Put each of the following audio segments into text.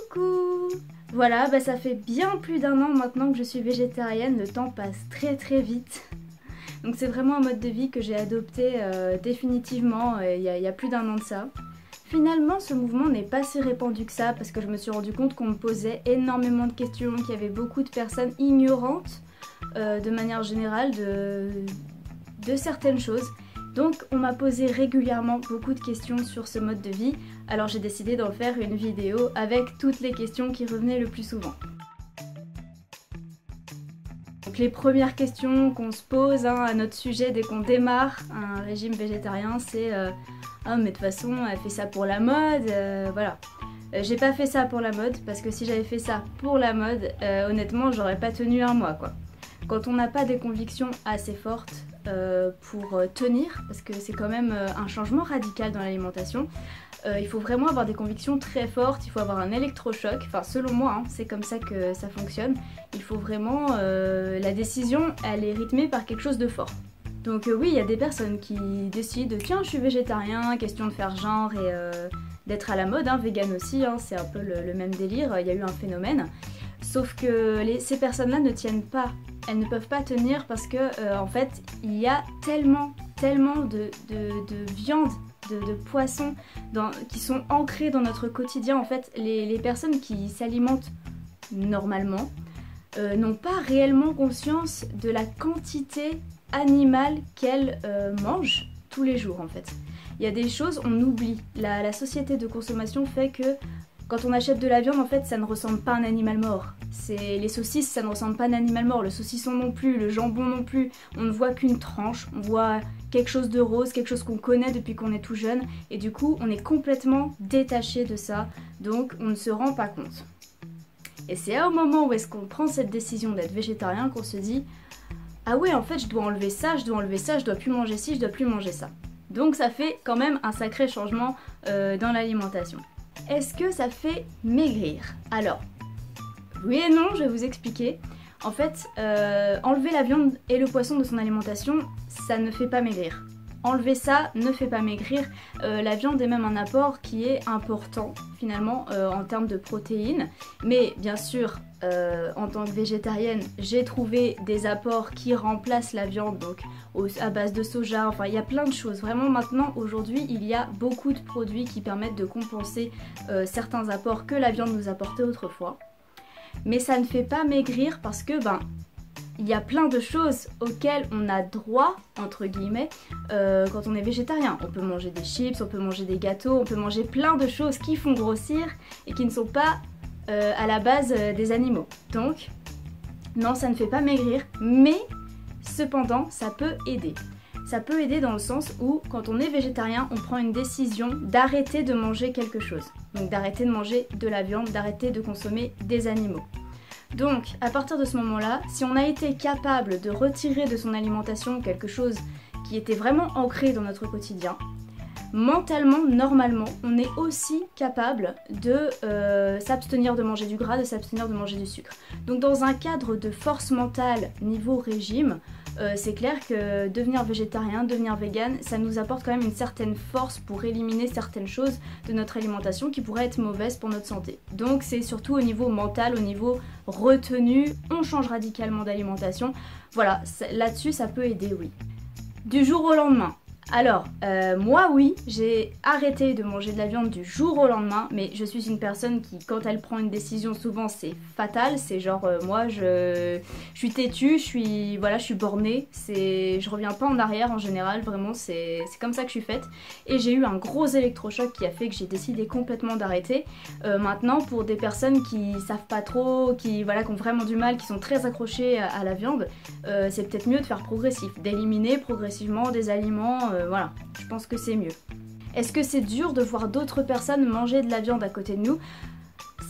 Coucou! Voilà, bah ça fait bien plus d'un an maintenant que je suis végétarienne, le temps passe très vite. Donc c'est vraiment un mode de vie que j'ai adopté définitivement il y a plus d'un an de ça. Finalement ce mouvement n'est pas si répandu que ça parce que je me suis rendu compte qu'on me posait énormément de questions, qu'il y avait beaucoup de personnes ignorantes de manière générale de certaines choses. Donc on m'a posé régulièrement beaucoup de questions sur ce mode de vie, alors j'ai décidé d'en faire une vidéo avec toutes les questions qui revenaient le plus souvent. Donc les premières questions qu'on se pose à notre sujet dès qu'on démarre un régime végétarien, c'est ah mais de toute façon elle fait ça pour la mode, voilà. J'ai pas fait ça pour la mode parce que si j'avais fait ça pour la mode, honnêtement j'aurais pas tenu un mois quoi. Quand on n'a pas des convictions assez fortes pour tenir, parce que c'est quand même un changement radical dans l'alimentation, il faut vraiment avoir des convictions très fortes, il faut avoir un électrochoc, enfin selon moi hein, c'est comme ça que ça fonctionne, il faut vraiment, la décision elle est rythmée par quelque chose de fort. Donc oui il y a des personnes qui décident tiens je suis végétarien, question de faire genre et d'être à la mode, hein, vegan aussi, hein, c'est un peu le même délire, il y a eu un phénomène. Sauf que ces personnes-là ne tiennent pas, elles ne peuvent pas tenir parce que en fait il y a tellement de viande, de poissons qui sont ancrés dans notre quotidien. En fait les personnes qui s'alimentent normalement n'ont pas réellement conscience de la quantité animale qu'elles mangent tous les jours en fait. Il y a des choses on oublie, la société de consommation fait que quand on achète de la viande, en fait, ça ne ressemble pas à un animal mort. Les saucisses, ça ne ressemble pas à un animal mort. Le saucisson non plus, le jambon non plus. On ne voit qu'une tranche, on voit quelque chose de rose, quelque chose qu'on connaît depuis qu'on est tout jeune. Et du coup, on est complètement détaché de ça. Donc, on ne se rend pas compte. Et c'est au moment où est-ce qu'on prend cette décision d'être végétarien qu'on se dit « Ah ouais, en fait, je dois enlever ça, je dois enlever ça, je dois plus manger ci, je dois plus manger ça. » Donc, ça fait quand même un sacré changement dans l'alimentation. Est-ce que ça fait maigrir? Alors, oui et non, je vais vous expliquer. En fait, enlever la viande et le poisson de son alimentation, ça ne fait pas maigrir. Enlever ça ne fait pas maigrir. La viande est même un apport qui est important finalement en termes de protéines. Mais bien sûr, en tant que végétarienne, j'ai trouvé des apports qui remplacent la viande, donc à base de soja, enfin il y a plein de choses. Vraiment maintenant, aujourd'hui, il y a beaucoup de produits qui permettent de compenser certains apports que la viande nous apportait autrefois. Mais ça ne fait pas maigrir parce que il y a plein de choses auxquelles on a droit, entre guillemets, quand on est végétarien. On peut manger des chips, on peut manger des gâteaux, on peut manger plein de choses qui font grossir et qui ne sont pas à la base des animaux. Donc, non, ça ne fait pas maigrir, mais cependant, ça peut aider. Ça peut aider dans le sens où, quand on est végétarien, on prend une décision d'arrêter de manger quelque chose. Donc d'arrêter de manger de la viande, d'arrêter de consommer des animaux. Donc, à partir de ce moment-là, si on a été capable de retirer de son alimentation quelque chose qui était vraiment ancré dans notre quotidien, mentalement, normalement, on est aussi capable de s'abstenir de manger du gras, de s'abstenir de manger du sucre. Donc dans un cadre de force mentale niveau régime, c'est clair que devenir végétarien, devenir vegan, ça nous apporte quand même une certaine force pour éliminer certaines choses de notre alimentation qui pourraient être mauvaises pour notre santé. Donc c'est surtout au niveau mental, au niveau retenue, on change radicalement d'alimentation. Voilà, là-dessus ça peut aider, oui. Du jour au lendemain. Alors, moi oui, j'ai arrêté de manger de la viande du jour au lendemain, mais je suis une personne qui, quand elle prend une décision, souvent c'est fatal, c'est genre, moi je suis têtue, je suis bornée, je reviens pas en arrière en général, vraiment c'est comme ça que je suis faite. Et j'ai eu un gros électrochoc qui a fait que j'ai décidé complètement d'arrêter. Maintenant, pour des personnes qui savent pas trop, qui ont vraiment du mal, qui sont très accrochées à la viande, c'est peut-être mieux de faire progressif, d'éliminer progressivement des aliments. Voilà, je pense que c'est mieux. Est-ce que c'est dur de voir d'autres personnes manger de la viande à côté de nous?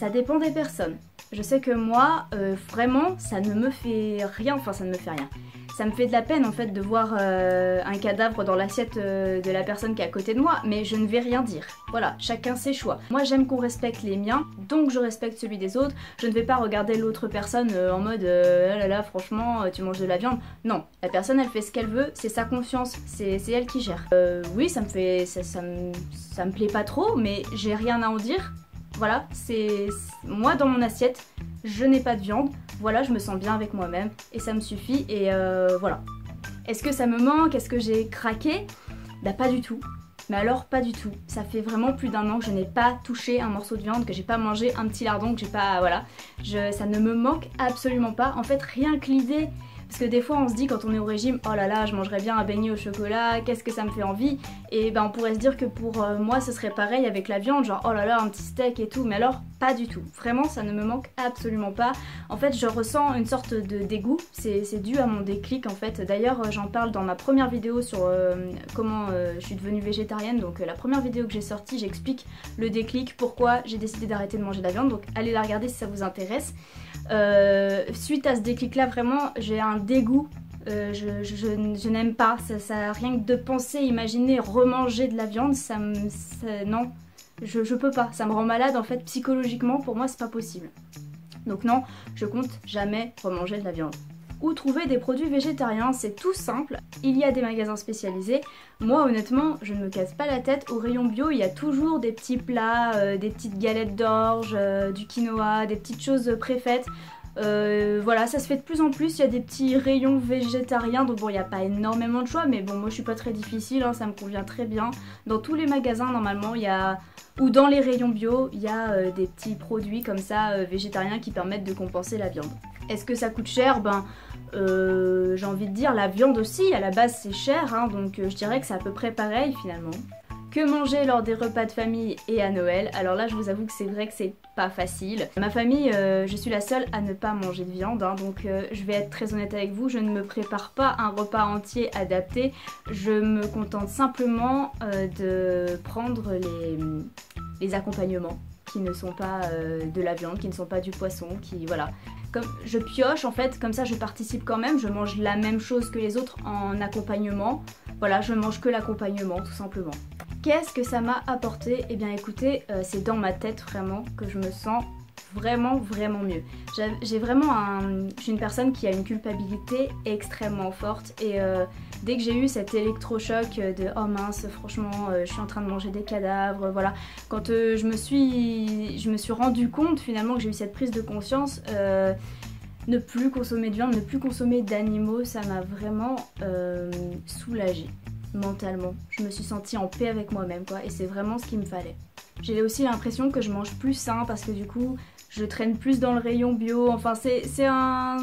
Ça dépend des personnes. Je sais que moi, vraiment, ça ne me fait rien, enfin ça ne me fait rien. Ça me fait de la peine en fait de voir un cadavre dans l'assiette de la personne qui est à côté de moi, mais je ne vais rien dire. Voilà, chacun ses choix. Moi j'aime qu'on respecte les miens, donc je respecte celui des autres. Je ne vais pas regarder l'autre personne en mode oh là là franchement tu manges de la viande. Non, la personne elle fait ce qu'elle veut, c'est sa conscience, c'est elle qui gère. Oui ça me plaît pas trop, mais j'ai rien à en dire. Voilà, moi dans mon assiette, je n'ai pas de viande. Voilà, je me sens bien avec moi-même et ça me suffit et voilà. Est-ce que ça me manque? Est-ce que j'ai craqué? Bah pas du tout. Mais alors pas du tout. Ça fait vraiment plus d'un an que je n'ai pas touché un morceau de viande, que j'ai pas mangé un petit lardon, que j'ai pas... Voilà. Ça ne me manque absolument pas. En fait, rien que l'idée... Parce que des fois on se dit quand on est au régime, oh là là je mangerais bien un beignet au chocolat, qu'est-ce que ça me fait envie. Et ben on pourrait se dire que pour moi ce serait pareil avec la viande, genre oh là là un petit steak et tout, mais alors pas du tout. Vraiment ça ne me manque absolument pas. En fait je ressens une sorte de dégoût, c'est dû à mon déclic en fait. D'ailleurs j'en parle dans ma première vidéo sur comment je suis devenue végétarienne. Donc la première vidéo que j'ai sortie j'explique le déclic, pourquoi j'ai décidé d'arrêter de manger de la viande. Donc allez la regarder si ça vous intéresse. Suite à ce déclic là vraiment j'ai un dégoût, je n'aime pas, rien que de penser, imaginer remanger de la viande, non, je peux pas, ça me rend malade en fait psychologiquement, pour moi c'est pas possible. Donc non, je compte jamais remanger de la viande. Où trouver des produits végétariens? C'est tout simple, il y a des magasins spécialisés. Moi honnêtement je ne me casse pas la tête, au rayon bio il y a toujours des petits plats, des petites galettes d'orge, du quinoa, des petites choses préfaites. Voilà, ça se fait de plus en plus, il y a des petits rayons végétariens, donc bon il n'y a pas énormément de choix, mais bon moi je suis pas très difficile, hein, ça me convient très bien. Dans tous les magasins normalement il y a, ou dans les rayons bio, il y a des petits produits comme ça végétariens qui permettent de compenser la viande. Est-ce que ça coûte cher? Ben j'ai envie de dire la viande aussi, à la base c'est cher, hein, donc je dirais que c'est à peu près pareil finalement. Que manger lors des repas de famille et à Noël? Alors là je vous avoue que c'est vrai que c'est pas facile. Ma famille, je suis la seule à ne pas manger de viande, hein, donc je vais être très honnête avec vous, je ne me prépare pas un repas entier adapté, je me contente simplement de prendre les accompagnements qui ne sont pas de la viande, qui ne sont pas du poisson, qui voilà. Comme je pioche en fait, comme ça je participe quand même, je mange la même chose que les autres en accompagnement. Voilà, je mange que l'accompagnement tout simplement. Qu'est-ce que ça m'a apporté? Eh bien écoutez, c'est dans ma tête vraiment que je me sens vraiment mieux. J'ai vraiment je suis une personne qui a une culpabilité extrêmement forte et dès que j'ai eu cet électrochoc de oh mince franchement je suis en train de manger des cadavres, voilà, quand je me suis rendu compte finalement que j'ai eu cette prise de conscience, ne plus consommer de viande, ne plus consommer d'animaux, ça m'a vraiment soulagée mentalement. Je me suis sentie en paix avec moi-même quoi, et c'est vraiment ce qu'il me fallait. J'ai aussi l'impression que je mange plus sain parce que du coup je traîne plus dans le rayon bio, enfin c'est un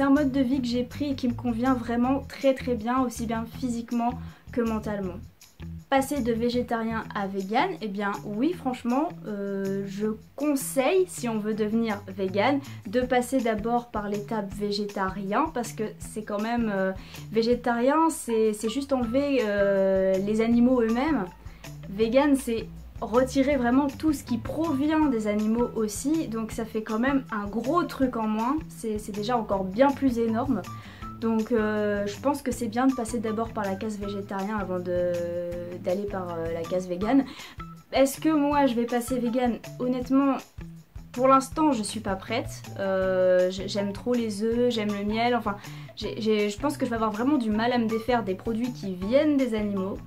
mode de vie que j'ai pris et qui me convient vraiment très bien, aussi bien physiquement que mentalement. Passer de végétarien à vegan, eh bien oui franchement je conseille, si on veut devenir vegan, de passer d'abord par l'étape végétarien parce que c'est quand même végétarien, c'est juste enlever les animaux eux-mêmes. Vegan c'est retirer vraiment tout ce qui provient des animaux aussi, donc ça fait quand même un gros truc en moins, c'est déjà encore bien plus énorme. Donc je pense que c'est bien de passer d'abord par la case végétarien avant d'aller par la case vegan. Est-ce que moi je vais passer vegan? Honnêtement, pour l'instant je suis pas prête. J'aime trop les œufs, j'aime le miel, enfin je pense que je vais avoir vraiment du mal à me défaire des produits qui viennent des animaux.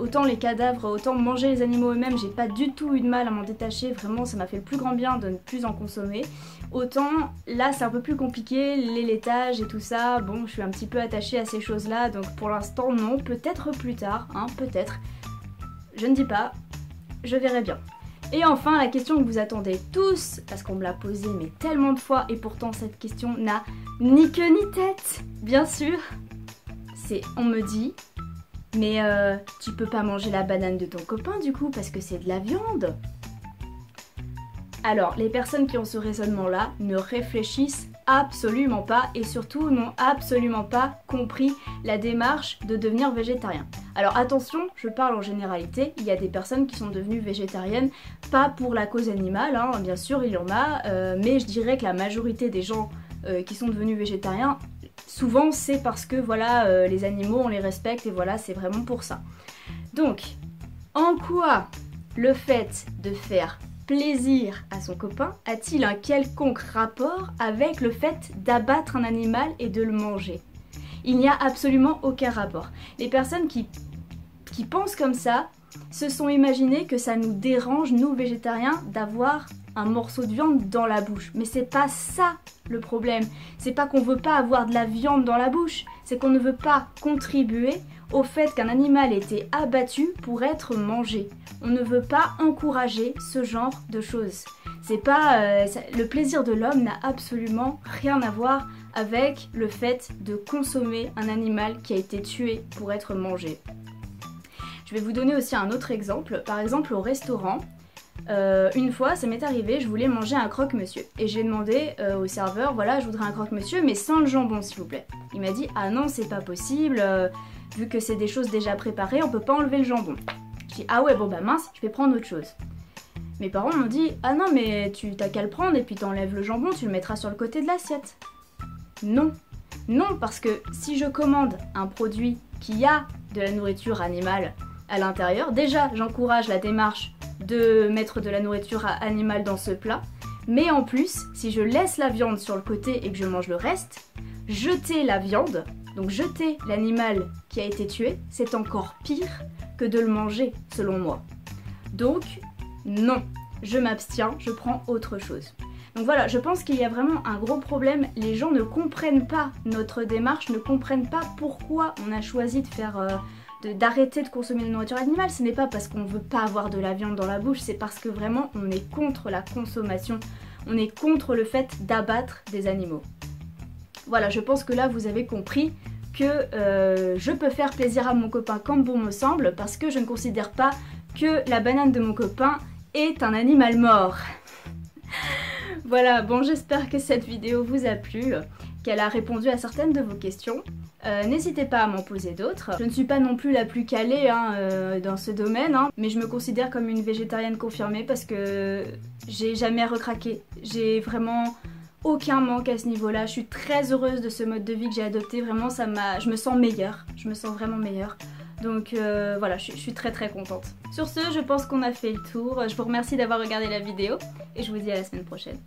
Autant les cadavres, autant manger les animaux eux-mêmes, j'ai pas du tout eu de mal à m'en détacher, vraiment ça m'a fait le plus grand bien de ne plus en consommer. Autant là c'est un peu plus compliqué, les laitages et tout ça, bon je suis un petit peu attachée à ces choses là, donc pour l'instant non, peut-être plus tard, hein, peut-être, je ne dis pas, je verrai bien. Et enfin la question que vous attendez tous, parce qu'on me l'a posée mais tellement de fois et pourtant cette question n'a ni queue ni tête, bien sûr, c'est on me dit mais tu peux pas manger la banane de ton copain du coup parce que c'est de la viande. Alors les personnes qui ont ce raisonnement là ne réfléchissent absolument pas et surtout n'ont absolument pas compris la démarche de devenir végétarien. Alors attention, je parle en généralité, il y a des personnes qui sont devenues végétariennes pas pour la cause animale, hein, bien sûr il y en a, mais je dirais que la majorité des gens qui sont devenus végétariens, souvent c'est parce que voilà les animaux on les respecte et voilà c'est vraiment pour ça. Donc en quoi le fait de faire plaisir à son copain a-t-il un quelconque rapport avec le fait d'abattre un animal et de le manger? Il n'y a absolument aucun rapport. Les personnes qui pensent comme ça se sont imaginés que ça nous dérange, nous végétariens, d'avoir un morceau de viande dans la bouche. Mais c'est pas ça le problème. C'est pas qu'on veut pas avoir de la viande dans la bouche, c'est qu'on ne veut pas contribuer au fait qu'un animal ait été abattu pour être mangé. On ne veut pas encourager ce genre de choses. C'est pas le plaisir de l'homme n'a absolument rien à voir avec le fait de consommer un animal qui a été tué pour être mangé. Je vais vous donner aussi un autre exemple. Par exemple au restaurant, une fois ça m'est arrivé, je voulais manger un croque-monsieur et j'ai demandé au serveur, voilà, je voudrais un croque-monsieur mais sans le jambon s'il vous plaît. Il m'a dit ah non c'est pas possible, vu que c'est des choses déjà préparées on peut pas enlever le jambon. Je dis ah ouais bon bah mince, je vais prendre autre chose. Mes parents m'ont dit ah non mais tu t'as qu'à le prendre et puis t'enlèves le jambon, tu le mettras sur le côté de l'assiette. Non, non parce que si je commande un produit qui a de la nourriture animale à l'intérieur, déjà j'encourage la démarche de mettre de la nourriture animale dans ce plat, mais en plus si je laisse la viande sur le côté et que je mange le reste, jeter la viande, donc jeter l'animal qui a été tué, c'est encore pire que de le manger selon moi. Donc non, je m'abstiens, je prends autre chose. Donc voilà, je pense qu'il y a vraiment un gros problème, les gens ne comprennent pas notre démarche, ne comprennent pas pourquoi on a choisi de faire... d'arrêter de consommer de nourriture animale. Ce n'est pas parce qu'on ne veut pas avoir de la viande dans la bouche, c'est parce que vraiment on est contre la consommation, on est contre le fait d'abattre des animaux. Voilà, je pense que là vous avez compris que je peux faire plaisir à mon copain comme bon me semble, parce que je ne considère pas que la banane de mon copain est un animal mort. Voilà, bon j'espère que cette vidéo vous a plu, qu'elle a répondu à certaines de vos questions. N'hésitez pas à m'en poser d'autres. Je ne suis pas non plus la plus calée dans ce domaine, mais je me considère comme une végétarienne confirmée parce que j'ai jamais recraqué. J'ai vraiment aucun manque à ce niveau-là. Je suis très heureuse de ce mode de vie que j'ai adopté. Vraiment, je me sens meilleure. Je me sens vraiment meilleure. Donc voilà, je suis très très contente. Sur ce, je pense qu'on a fait le tour. Je vous remercie d'avoir regardé la vidéo et je vous dis à la semaine prochaine.